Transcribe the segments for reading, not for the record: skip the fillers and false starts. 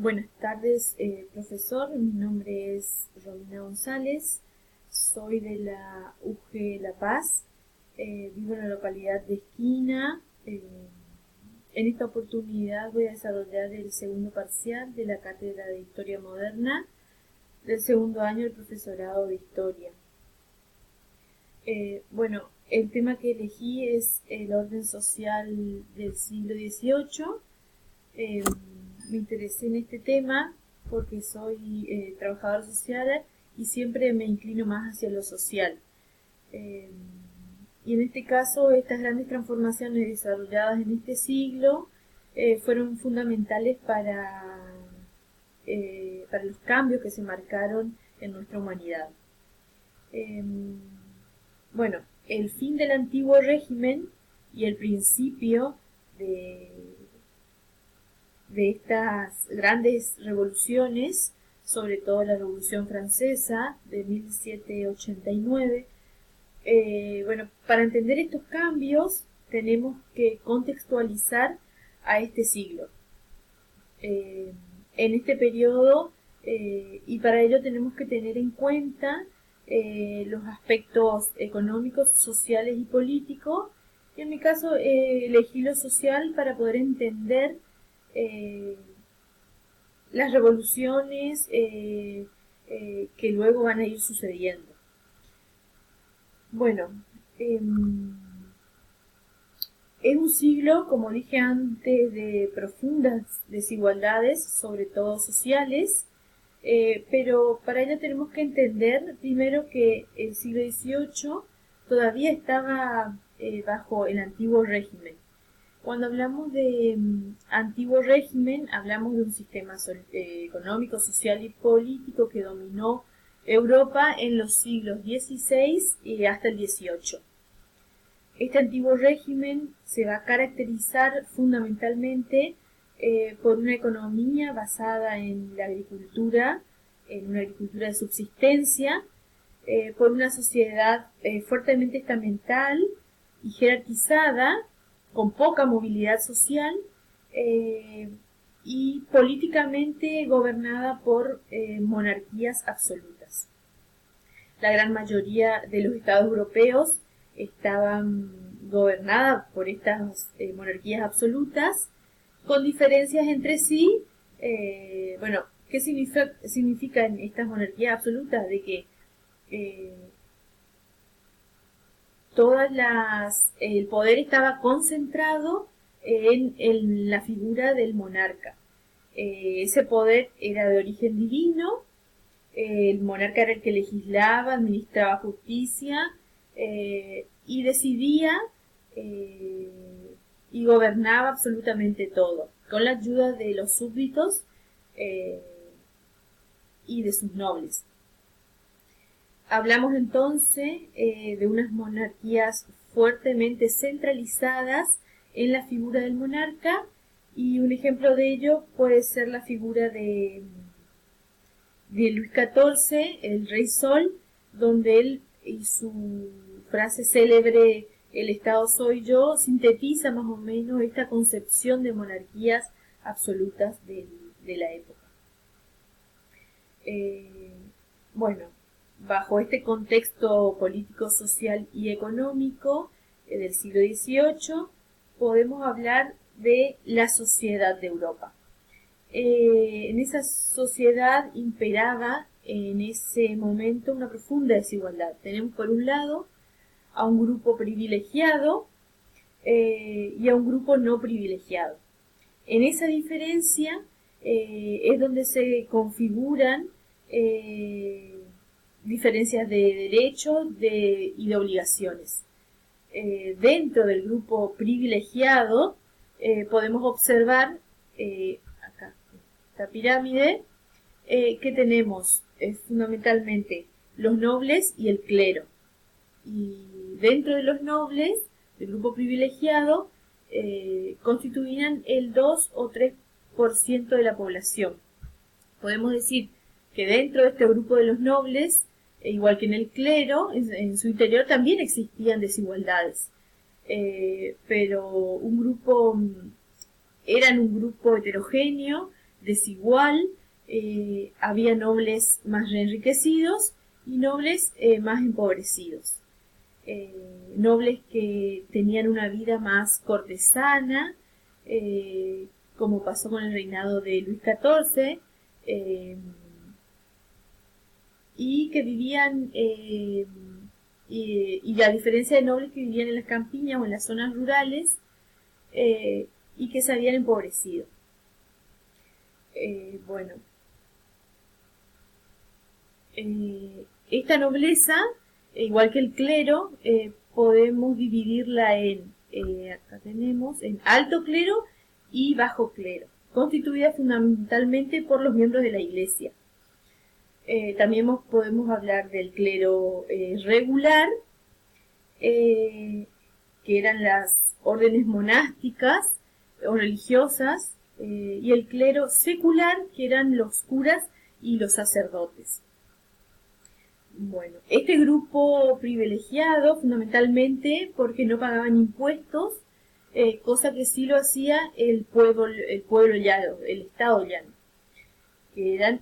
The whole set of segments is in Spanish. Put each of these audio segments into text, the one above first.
Buenas tardes, profesor. Mi nombre es Romina González. Soy de la UG La Paz. Vivo en la localidad de Esquina. En esta oportunidad voy a desarrollar el segundo parcial de la cátedra de Historia Moderna del segundo año del profesorado de Historia. El tema que elegí es el orden social del siglo XVIII. Me interesé en este tema porque soy trabajadora social y siempre me inclino más hacia lo social. Y en este caso, estas grandes transformaciones desarrolladas en este siglo fueron fundamentales para los cambios que se marcaron en nuestra humanidad. El fin del antiguo régimen y el principio de estas grandes revoluciones, sobre todo la Revolución Francesa de 1789. Para entender estos cambios tenemos que contextualizar a este siglo. En este periodo, y para ello tenemos que tener en cuenta los aspectos económicos, sociales y políticos. Y en mi caso elegí lo social para poder entender las revoluciones que luego van a ir sucediendo. Es un siglo, como dije antes, de profundas desigualdades, sobre todo sociales, pero para ello tenemos que entender primero que el siglo XVIII todavía estaba bajo el antiguo régimen. Cuando hablamos de antiguo régimen, hablamos de un sistema económico, social y político que dominó Europa en los siglos XVI y hasta el XVIII. Este antiguo régimen se va a caracterizar fundamentalmente por una economía basada en la agricultura, en una agricultura de subsistencia, por una sociedad fuertemente estamental y jerarquizada, con poca movilidad social y políticamente gobernada por monarquías absolutas. La gran mayoría de los estados europeos estaban gobernadas por estas monarquías absolutas, con diferencias entre sí. ¿Qué significan estas monarquías absolutas? De que el poder estaba concentrado en la figura del monarca. Ese poder era de origen divino, el monarca era el que legislaba, administraba justicia y decidía y gobernaba absolutamente todo, con la ayuda de los súbditos y de sus nobles. Hablamos entonces de unas monarquías fuertemente centralizadas en la figura del monarca, y un ejemplo de ello puede ser la figura de Luis XIV, el Rey Sol, donde él y su frase célebre, "El Estado soy yo", sintetiza más o menos esta concepción de monarquías absolutas de la época. Bajo este contexto político, social y económico del siglo XVIII, podemos hablar de la sociedad de Europa. En esa sociedad imperaba en ese momento una profunda desigualdad. Tenemos por un lado a un grupo privilegiado y a un grupo no privilegiado. En esa diferencia es donde se configuran diferencias de derechos y de obligaciones. Dentro del grupo privilegiado podemos observar acá esta pirámide que tenemos fundamentalmente los nobles y el clero. Y dentro de los nobles, del grupo privilegiado, constituían el 2 o 3% de la población. Podemos decir que dentro de este grupo de los nobles, igual que en el clero, en su interior también existían desigualdades. Pero eran un grupo heterogéneo, desigual, había nobles más enriquecidos y nobles más empobrecidos. Nobles que tenían una vida más cortesana, como pasó con el reinado de Luis XIV, y que vivían, y a diferencia de nobles que vivían en las campiñas o en las zonas rurales, y que se habían empobrecido. Bueno, esta nobleza, igual que el clero, podemos dividirla acá tenemos, en alto clero y bajo clero, constituida fundamentalmente por los miembros de la iglesia. También podemos hablar del clero regular, que eran las órdenes monásticas o religiosas, y el clero secular, que eran los curas y los sacerdotes. Bueno, este grupo privilegiado fundamentalmente porque no pagaban impuestos, cosa que sí lo hacía el pueblo llano, el estado llano, que eran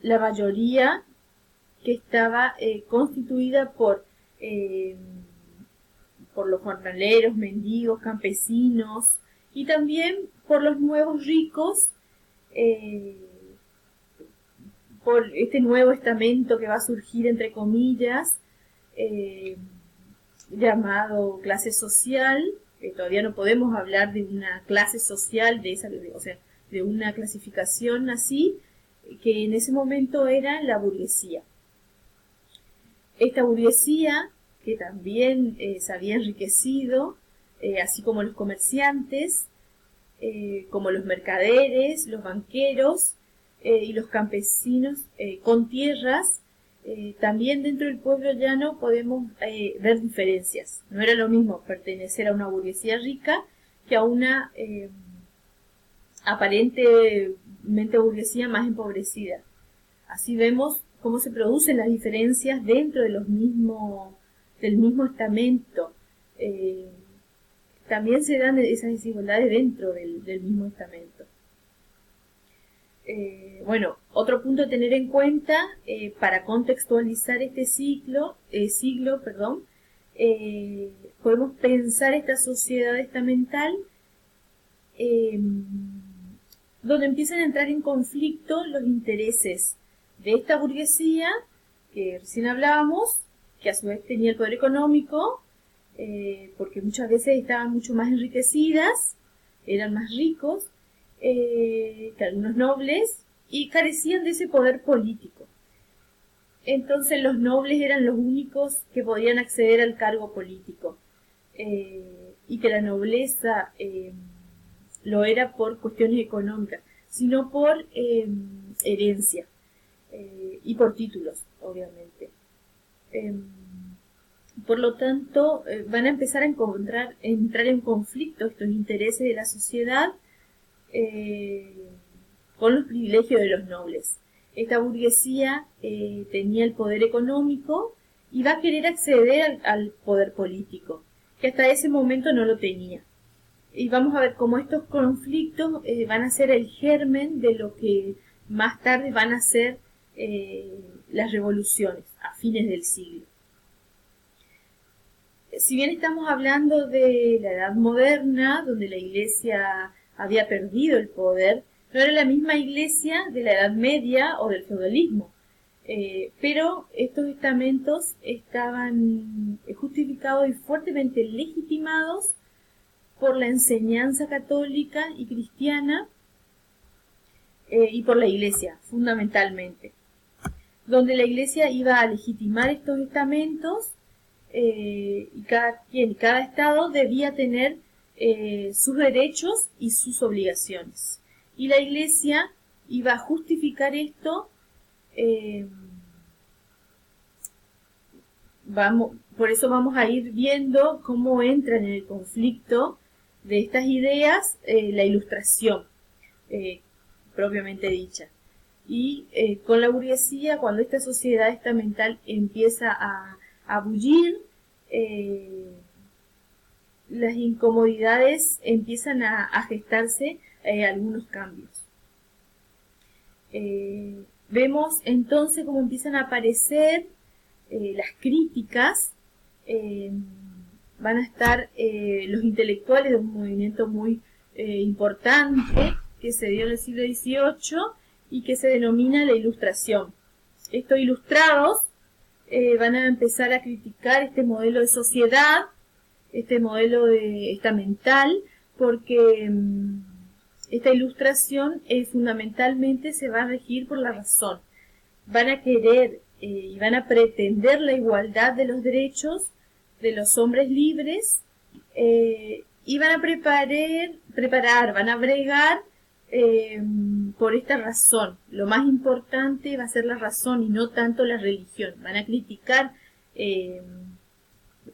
la mayoría, que estaba constituida por los jornaleros, mendigos, campesinos, y también por los nuevos ricos, por este nuevo estamento que va a surgir, entre comillas, llamado clase social. Todavía no podemos hablar de una clase social, de una clasificación así, que en ese momento era la burguesía. Esta burguesía, que también se había enriquecido, así como los comerciantes, como los mercaderes, los banqueros y los campesinos con tierras, también dentro del pueblo llano podemos ver diferencias. No era lo mismo pertenecer a una burguesía rica que a una aparentemente burguesía más empobrecida. Así vemos cómo se producen las diferencias dentro de del mismo estamento. También se dan esas desigualdades dentro del mismo estamento. Bueno, otro punto a tener en cuenta para contextualizar este siglo, podemos pensar esta sociedad estamental donde empiezan a entrar en conflicto los intereses de esta burguesía, que recién hablábamos, que a su vez tenía el poder económico, porque muchas veces estaban mucho más enriquecidas, eran más ricos que algunos nobles, y carecían de ese poder político. Entonces los nobles eran los únicos que podían acceder al cargo político, y que la nobleza lo era por cuestiones económicas, sino por herencia y por títulos, obviamente. Por lo tanto, van a empezar a entrar en conflicto estos intereses de la sociedad con los privilegios de los nobles. Esta burguesía tenía el poder económico y va a querer acceder al poder político, que hasta ese momento no lo tenía. Y vamos a ver cómo estos conflictos van a ser el germen de lo que más tarde van a ser las revoluciones a fines del siglo. Si bien estamos hablando de la Edad Moderna, donde la Iglesia había perdido el poder, no era la misma Iglesia de la Edad Media o del feudalismo, pero estos estamentos estaban justificados y fuertemente legitimados por la enseñanza católica y cristiana y por la Iglesia, fundamentalmente, donde la Iglesia iba a legitimar estos estamentos y cada estado debía tener sus derechos y sus obligaciones. Y la Iglesia iba a justificar esto, por eso vamos a ir viendo cómo entran en el conflicto de estas ideas la Ilustración, propiamente dicha. Y con la burguesía, cuando esta sociedad estamental empieza a bullir, las incomodidades empiezan a gestarse algunos cambios. Vemos entonces cómo empiezan a aparecer las críticas. Van a estar los intelectuales de un movimiento muy importante que se dio en el siglo XVIII y que se denomina la Ilustración. Estos ilustrados van a empezar a criticar este modelo de sociedad, este modelo estamental, porque esta ilustración fundamentalmente se va a regir por la razón. Van a querer y van a pretender la igualdad de los derechos de los hombres libres y van a preparar, van a bregar por esta razón. Lo más importante va a ser la razón y no tanto la religión. Van a criticar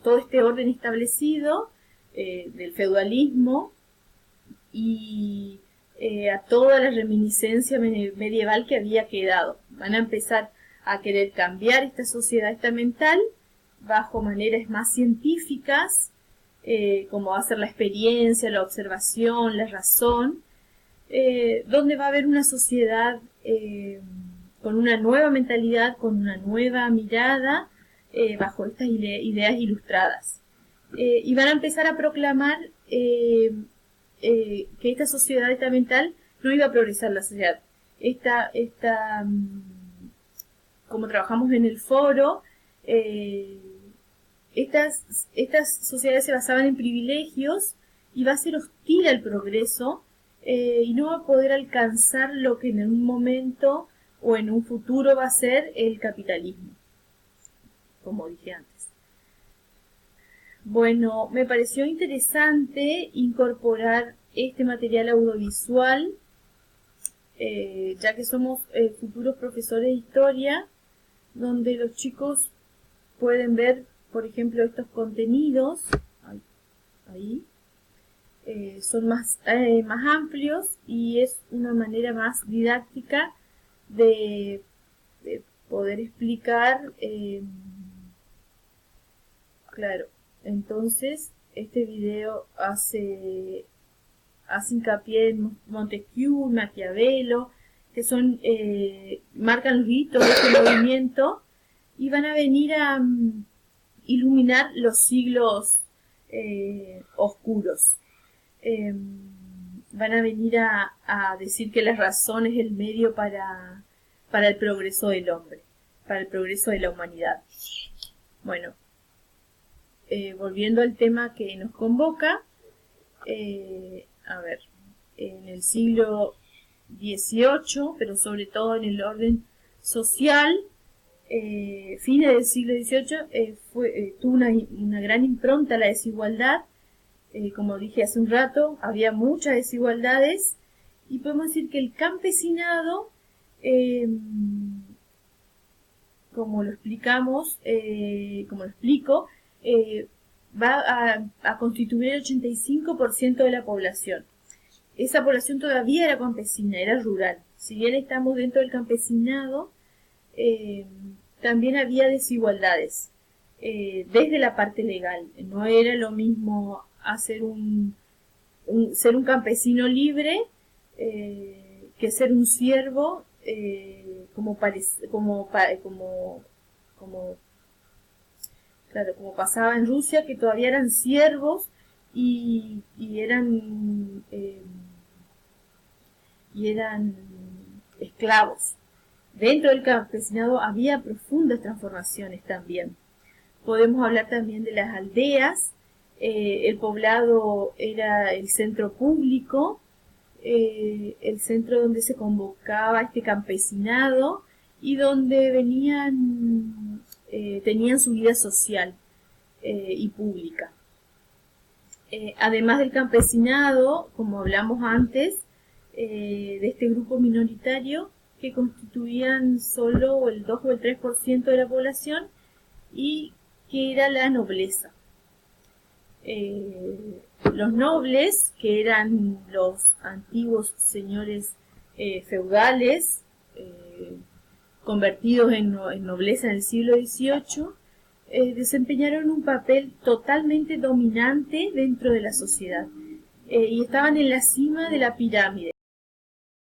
todo este orden establecido del feudalismo y a toda la reminiscencia medieval que había quedado. Van a empezar a querer cambiar esta sociedad estamental bajo maneras más científicas, como va a ser la experiencia, la observación, la razón, donde va a haber una sociedad con una nueva mentalidad, con una nueva mirada, bajo estas ideas ilustradas. Y van a empezar a proclamar que esta sociedad estamental no iba a progresar la sociedad. Como trabajamos en el foro, estas sociedades se basaban en privilegios y va a ser hostil al progreso y no va a poder alcanzar lo que en un momento o en un futuro va a ser el capitalismo, como dije antes. Bueno, me pareció interesante incorporar este material audiovisual, ya que somos futuros profesores de historia, donde los chicos pueden ver, por ejemplo, estos contenidos, ahí, son más amplios y es una manera más didáctica de poder explicar, claro. Entonces, este video hace hincapié en Montesquieu, Maquiavelo, que son marcan los hitos de este movimiento y van a venir a iluminar los siglos oscuros. Van a venir a decir que la razón es el medio para el progreso del hombre, para el progreso de la humanidad. Bueno, volviendo al tema que nos convoca, a ver, en el siglo XVIII, pero sobre todo en el orden social, fines del siglo XVIII, tuvo una gran impronta a la desigualdad. Como dije hace un rato, había muchas desigualdades y podemos decir que el campesinado, como lo explicamos, como lo explico, va a constituir el 85% de la población. Esa población todavía era campesina, era rural. Si bien estamos dentro del campesinado, también había desigualdades desde la parte legal. No era lo mismo hacer ser un campesino libre que ser un siervo, como pasaba en Rusia, que todavía eran siervos y eran esclavos. Dentro del campesinado había profundas transformaciones también. Podemos hablar también de las aldeas. El poblado era el centro público, el centro donde se convocaba este campesinado y donde tenían su vida social y pública. Además del campesinado, como hablamos antes, de este grupo minoritario que constituían solo el 2 o el 3% de la población y que era la nobleza. Los nobles, que eran los antiguos señores feudales, convertidos en nobleza en el siglo XVIII, desempeñaron un papel totalmente dominante dentro de la sociedad y estaban en la cima de la pirámide.